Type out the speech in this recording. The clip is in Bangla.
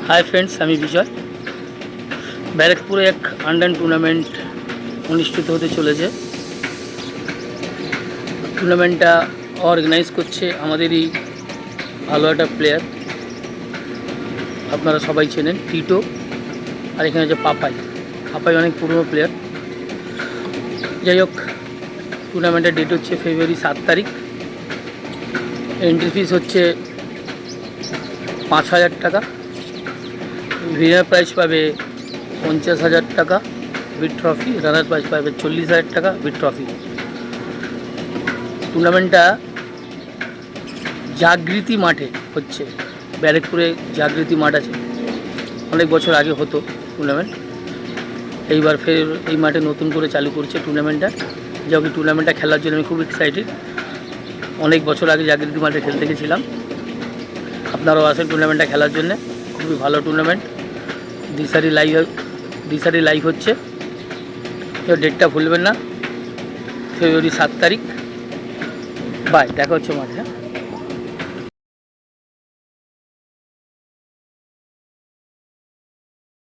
हाय फ्रेंड्स, আমি বিজয়। ব্যারাকপুরে এক আন্ডার টুর্নামেন্ট অনুষ্ঠিত হতে চলেছে। টুর্নামেন্টটা অর্গানাইজ করছে আমাদেরই ভালো একটা প্লেয়ার, আপনারা সবাই চেনেন, টিটো। আর এখানে হচ্ছে পাপাই অনেক পুরনো প্লেয়ার। যাই হোক, টুর্নামেন্টের ডেট হচ্ছে ফেব্রুয়ারি 7 তারিখ। এন্ট্রি ফিস হচ্ছে 5,000 টাকা। উইনার প্রাইজ পাবে 50,000 টাকা উইথ ট্রফি। রানার প্রাইজ পাবে 40,000 টাকা উইথ ট্রফি। টুর্নামেন্টটা জাগৃতি মাঠে হচ্ছে। ব্যারাকপুরে জাগৃতি মাঠ আছে, অনেক বছর আগে হতো টুর্নামেন্ট। এইবার ফের এই মাঠে নতুন করে চালু করছে টুর্নামেন্টটা। যখন টুর্নামেন্টটা খেলার জন্য আমি খুব এক্সাইটেড। অনেক বছর আগে জাগৃতি মাঠে খেলতে গেছিলাম। আপনারাও আসেন টুর্নামেন্টটা খেলার জন্য, খুবই ভালো টুর্নামেন্ট। দিশারি লাইভ হচ্ছে। ডেটটা ভুলবেন না, ফেব্রুয়ারি 7 তারিখ। বাই, দেখা হচ্ছে মাঠে।